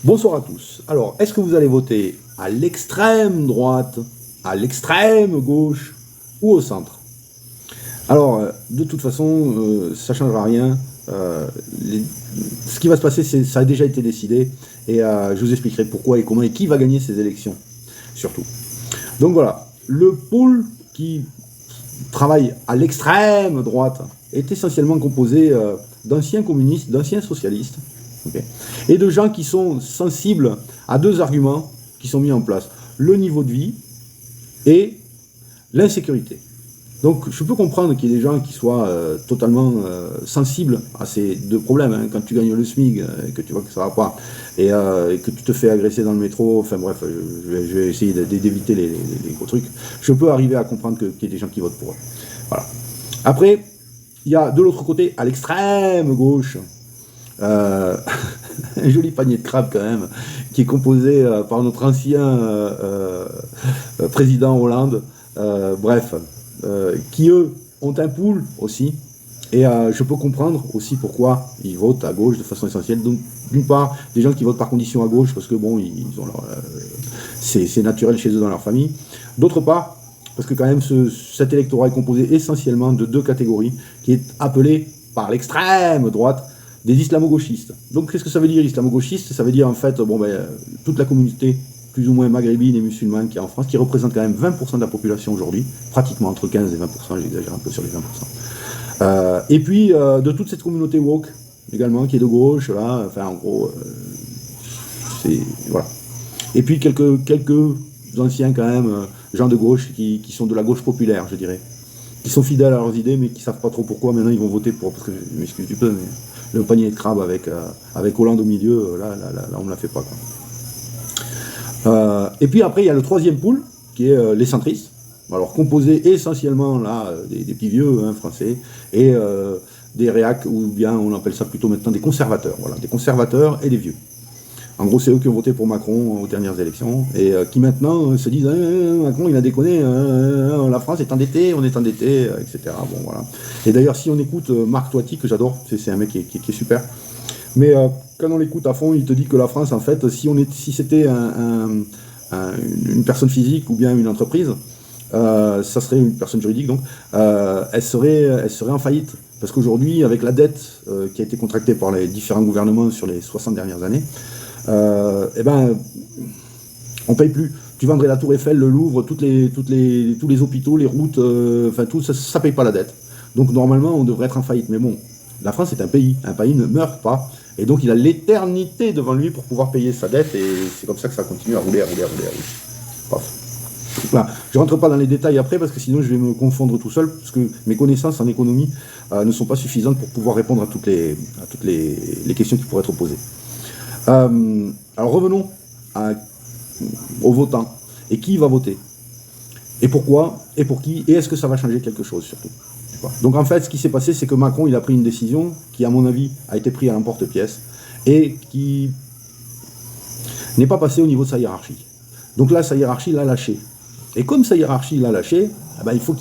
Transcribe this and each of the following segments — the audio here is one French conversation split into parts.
Bonsoir à tous. Alors, est-ce que vous allez voter à l'extrême droite, à l'extrême gauche ou au centre? Alors, de toute façon, ça ne changera rien. Ce qui va se passer, ça a déjà été décidé. Et je vous expliquerai pourquoi et comment et qui va gagner ces élections, surtout. Donc voilà, le pôle qui travaille à l'extrême droite est essentiellement composé d'anciens communistes, d'anciens socialistes, okay, et de gens qui sont sensibles à deux arguments qui sont mis en place. Le niveau de vie et l'insécurité. Donc je peux comprendre qu'il y ait des gens qui soient totalement sensibles à ces deux problèmes. Hein. Quand tu gagnes le SMIC, que tu vois que ça va pas, et que tu te fais agresser dans le métro, enfin bref, je vais essayer d'éviter les gros trucs. Je peux arriver à comprendre qu'il y ait des gens qui votent pour eux. Voilà. Après, il y a de l'autre côté, à l'extrême gauche, un joli panier de crabes quand même, qui est composé par notre ancien président Hollande, qui eux ont un pool aussi, et je peux comprendre aussi pourquoi ils votent à gauche de façon essentielle. Donc d'une part, des gens qui votent par condition à gauche, parce que bon, ils ont c'est naturel chez eux dans leur famille. D'autre part, parce que quand même cet électorat est composé essentiellement de deux catégories, qui est appelé par l'extrême droite des islamo-gauchistes. Donc qu'est-ce que ça veut dire islamo-gauchiste? Ça veut dire en fait toute la communauté plus ou moins maghrébine et musulmane qui est en France, qui représente quand même 20% de la population aujourd'hui, pratiquement entre 15 et 20%, j'exagère un peu sur les 20%. Et puis de toute cette communauté woke également, qui est de gauche, là, enfin en gros, c'est voilà. Et puis quelques anciens quand même, gens de gauche qui sont de la gauche populaire, je dirais, qui sont fidèles à leurs idées, mais qui savent pas trop pourquoi maintenant ils vont voter pour, parce que je m'excuse du peu, mais le panier de crabes avec Hollande au milieu, là on ne la fait pas, quoi. Et puis après, il y a le troisième pool, qui est les centristes, alors composé essentiellement là des petits vieux français, et des réacs, ou bien on appelle ça plutôt maintenant des conservateurs, voilà, des conservateurs et des vieux. En gros, c'est eux qui ont voté pour Macron aux dernières élections, et qui maintenant se disent Macron, il a déconné, la France est endettée, on est endetté, etc. Bon, voilà. Et d'ailleurs, si on écoute Marc Toiti, que j'adore, c'est un mec qui est super, mais quand on l'écoute à fond, il te dit que la France, en fait, si c'était une personne physique ou bien une entreprise, ça serait une personne juridique, donc, elle serait en faillite. Parce qu'aujourd'hui, avec la dette qui a été contractée par les différents gouvernements sur les 60 dernières années, on paye plus. Tu vendrais la Tour Eiffel, le Louvre, tous les hôpitaux, les routes, tout ça paye pas la dette. Donc normalement, on devrait être en faillite. Mais bon, la France est un pays ne meurt pas, et donc il a l'éternité devant lui pour pouvoir payer sa dette, et c'est comme ça que ça continue à rouler. Voilà. Je ne rentre pas dans les détails après, parce que sinon je vais me confondre tout seul, parce que mes connaissances en économie ne sont pas suffisantes pour pouvoir répondre à toutes les questions qui pourraient être posées. Alors revenons aux votants, et qui va voter, et pourquoi, et pour qui, et est-ce que ça va changer quelque chose surtout. Donc en fait, ce qui s'est passé, c'est que Macron, il a pris une décision qui, à mon avis, a été prise à l'emporte-pièce et qui n'est pas passée au niveau de sa hiérarchie. Donc là, sa hiérarchie l'a lâché. Et comme sa hiérarchie l'a lâché, il faut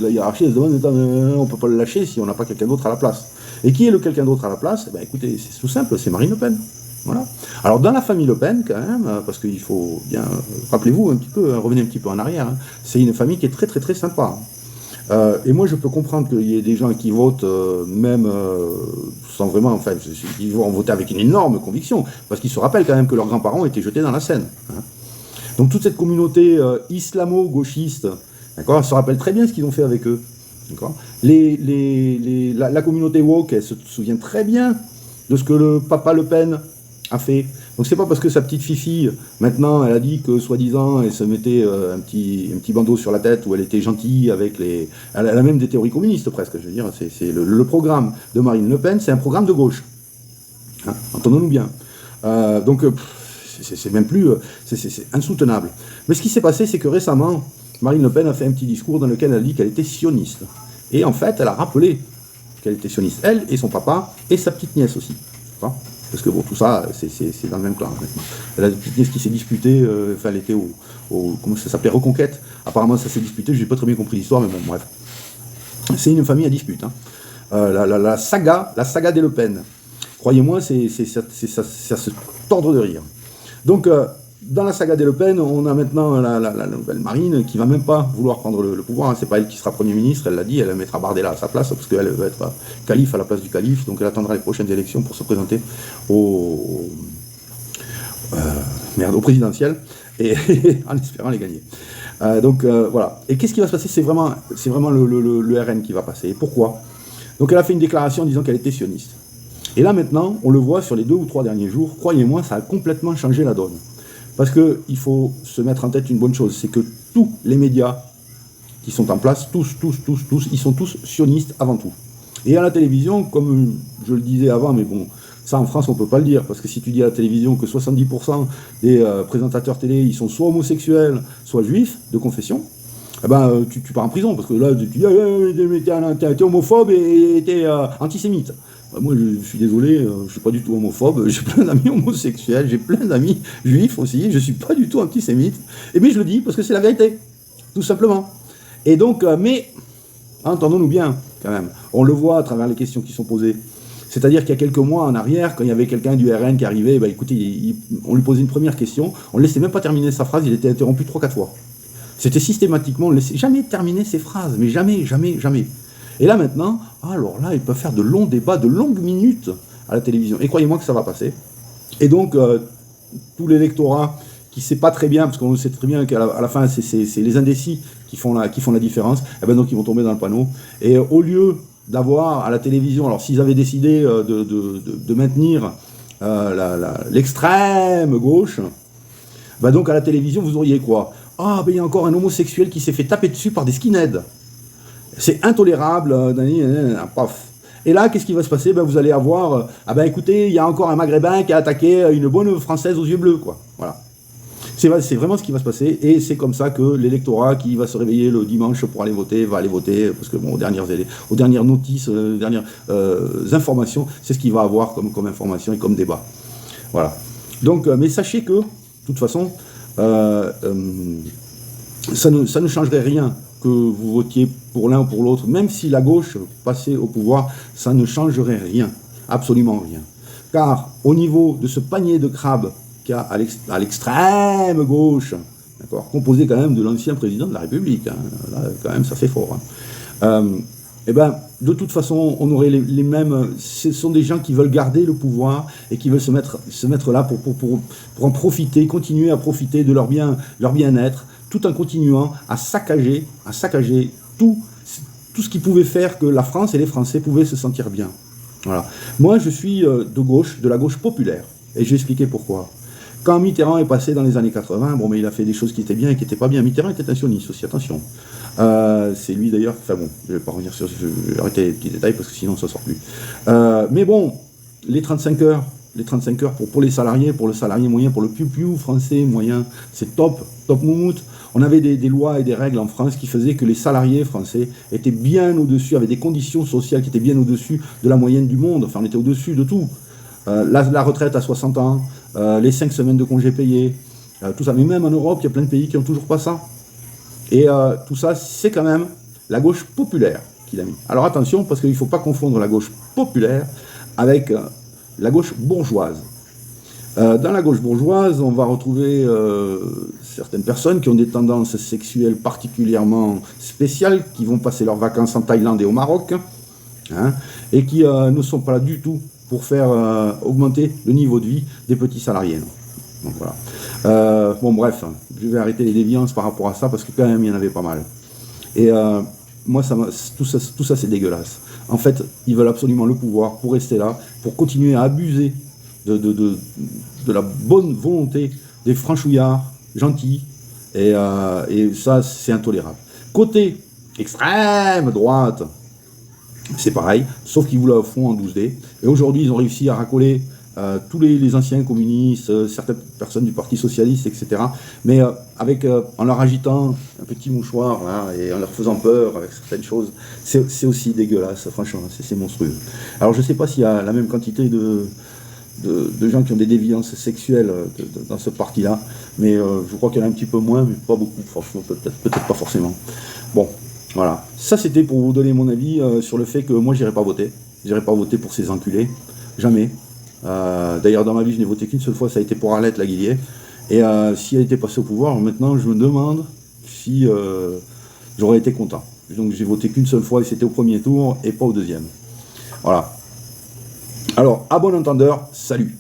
la hiérarchie elle se demande, on ne peut pas le lâcher si on n'a pas quelqu'un d'autre à la place. Et qui est le quelqu'un d'autre à la place? Écoutez, c'est tout simple, c'est Marine Le Pen. Voilà. Alors dans la famille Le Pen, quand même, parce qu'il faut bien, rappelez-vous un petit peu, revenez un petit peu en arrière, c'est une famille qui est très très très sympa. Et moi, je peux comprendre qu'il y ait des gens qui votent, même sans vraiment, ils vont voter avec une énorme conviction, parce qu'ils se rappellent quand même que leurs grands-parents étaient jetés dans la Seine. Donc toute cette communauté islamo-gauchiste, d'accord, se rappelle très bien ce qu'ils ont fait avec eux. D'accord. La communauté woke, elle se souvient très bien de ce que le papa Le Pen a fait. Donc c'est pas parce que sa petite fifi, maintenant, elle a dit que, soi-disant, elle se mettait un petit bandeau sur la tête, où elle était gentille avec les... Elle a même des théories communistes, presque, je veux dire. C'est le programme de Marine Le Pen, c'est un programme de gauche. Entendons-nous bien. Donc, c'est même plus... c'est insoutenable. Mais ce qui s'est passé, c'est que récemment, Marine Le Pen a fait un petit discours dans lequel elle a dit qu'elle était sioniste. Et en fait, elle a rappelé qu'elle était sioniste, elle et son papa, et sa petite nièce aussi. Parce que bon, tout ça, c'est dans le même clan, maintenant. Elle a une petite nièce qui s'est disputée, elle était comment ça s'appelait, Reconquête. Apparemment, ça s'est disputé, je n'ai pas très bien compris l'histoire, mais bon, bref. C'est une famille à dispute. La saga des Le Pen. Croyez-moi, ça se tordre de rire. Donc, dans la saga des Le Pen, on a maintenant la nouvelle Marine qui va même pas vouloir prendre le pouvoir. Hein. C'est pas elle qui sera Premier ministre, elle l'a dit, elle mettra Bardella à sa place parce qu'elle va être calife à la place du calife. Donc elle attendra les prochaines élections pour se présenter au présidentiel et en espérant les gagner. Donc voilà. Et qu'est-ce qui va se passer? C'est vraiment le RN qui va passer. Et pourquoi? Donc elle a fait une déclaration en disant qu'elle était sioniste. Et là maintenant, on le voit sur les 2 ou 3 derniers jours, croyez-moi, ça a complètement changé la donne. Parce qu'il faut se mettre en tête une bonne chose, c'est que tous les médias qui sont en place, tous, ils sont tous sionistes avant tout. Et à la télévision, comme je le disais avant, mais bon, ça en France on ne peut pas le dire, parce que si tu dis à la télévision que 70% des présentateurs télé, ils sont soit homosexuels, soit juifs de confession, eh ben, tu pars en prison, parce que là, tu dis t'es homophobe et t'es antisémite. Moi, je suis désolé, je ne suis pas du tout homophobe, j'ai plein d'amis homosexuels, j'ai plein d'amis juifs aussi, je ne suis pas du tout antisémite. Et mais je le dis parce que c'est la vérité, tout simplement. Et donc, mais, entendons-nous bien, quand même, on le voit à travers les questions qui sont posées. C'est-à-dire qu'il y a quelques mois en arrière, quand il y avait quelqu'un du RN qui arrivait, bah, écoutez, on lui posait une première question, on ne laissait même pas terminer sa phrase, il était interrompu 3-4 fois. C'était systématiquement, on ne laissait jamais terminer ses phrases, mais jamais, jamais, jamais. Et là maintenant, alors là, ils peuvent faire de longs débats, de longues minutes à la télévision. Et croyez-moi que ça va passer. Et donc, tout l'électorat qui ne sait pas très bien, parce qu'on sait très bien qu'à la fin, c'est les indécis qui font la différence, et ben donc ils vont tomber dans le panneau. Et au lieu d'avoir à la télévision, alors s'ils avaient décidé de maintenir l'extrême gauche, ben donc à la télévision, vous auriez quoi? Ah, ben il y a encore un homosexuel qui s'est fait taper dessus par des skinheads. C'est intolérable, paf. Et là, qu'est-ce qui va se passer? Ben, vous allez avoir, ah ben écoutez, il y a encore un Maghrébin qui a attaqué une bonne Française aux yeux bleus, quoi. Voilà. C'est vraiment ce qui va se passer, et c'est comme ça que l'électorat qui va se réveiller le dimanche pour aller voter, va aller voter, parce que bon, aux dernières notices, aux dernières informations, c'est ce qu'il va avoir comme information et comme débat. Voilà. Donc, mais sachez que, de toute façon, ça ne changerait rien que vous votiez pour l'un ou pour l'autre, même si la gauche passait au pouvoir, ça ne changerait rien, absolument rien. Car au niveau de ce panier de crabes qu'il y a à l'extrême gauche, d'accord, composé quand même de l'ancien président de la République, hein, là quand même ça fait fort, hein, et ben, de toute façon, on aurait les mêmes. Ce sont des gens qui veulent garder le pouvoir et qui veulent se mettre là pour en profiter, continuer à profiter de leur bien-être, tout en continuant à saccager tout ce qui pouvait faire que la France et les Français pouvaient se sentir bien. Voilà. Moi, je suis de gauche, de la gauche populaire, et je vais expliquer pourquoi. Quand Mitterrand est passé dans les années 80, bon, mais il a fait des choses qui étaient bien et qui n'étaient pas bien. Mitterrand était un sioniste aussi, attention. C'est lui d'ailleurs, enfin bon, je ne vais pas revenir sur, je vais arrêter les petits détails parce que sinon ça ne sort plus. Mais bon, les 35 heures pour les salariés, pour le salarié moyen, pour le piou-piou français moyen, c'est top moumoute. On avait des lois et des règles en France qui faisaient que les salariés français étaient bien au-dessus, avaient des conditions sociales qui étaient bien au-dessus de la moyenne du monde. Enfin, on était au-dessus de tout. La retraite à 60 ans, les 5 semaines de congés payés, tout ça. Mais même en Europe, il y a plein de pays qui n'ont toujours pas ça. Et tout ça, c'est quand même la gauche populaire qui l'a mis. Alors attention, parce qu'il ne faut pas confondre la gauche populaire avec la gauche bourgeoise. Dans la gauche bourgeoise, on va retrouver certaines personnes qui ont des tendances sexuelles particulièrement spéciales, qui vont passer leurs vacances en Thaïlande et au Maroc, hein, et qui ne sont pas là du tout pour faire augmenter le niveau de vie des petits salariés. Non. Donc voilà. Bon bref, je vais arrêter les déviances par rapport à ça, parce que quand même il y en avait pas mal. Et moi, tout ça c'est dégueulasse. En fait, ils veulent absolument le pouvoir pour rester là, pour continuer à abuser de la bonne volonté des franchouillards gentils, et ça, c'est intolérable. Côté extrême droite, c'est pareil, sauf qu'ils vous la font en 12D, et aujourd'hui, ils ont réussi à racoler tous les anciens communistes, certaines personnes du Parti Socialiste, etc., mais en leur agitant un petit mouchoir, là, et en leur faisant peur avec certaines choses, c'est aussi dégueulasse, franchement, c'est monstrueux. Alors je ne sais pas s'il y a la même quantité de gens qui ont des déviances sexuelles dans ce parti-là, mais je crois qu'il y en a un petit peu moins, mais pas beaucoup, franchement, peut-être pas forcément. Bon, voilà. Ça, c'était pour vous donner mon avis sur le fait que moi, j'irai pas voter. J'irai pas voter pour ces enculés. Jamais. D'ailleurs, dans ma vie, je n'ai voté qu'une seule fois, ça a été pour Arlette Laguillier. Et si elle était passée au pouvoir, maintenant, je me demande si j'aurais été content. Donc, j'ai voté qu'une seule fois, et c'était au premier tour, et pas au deuxième. Voilà. Alors, à bon entendeur, salut.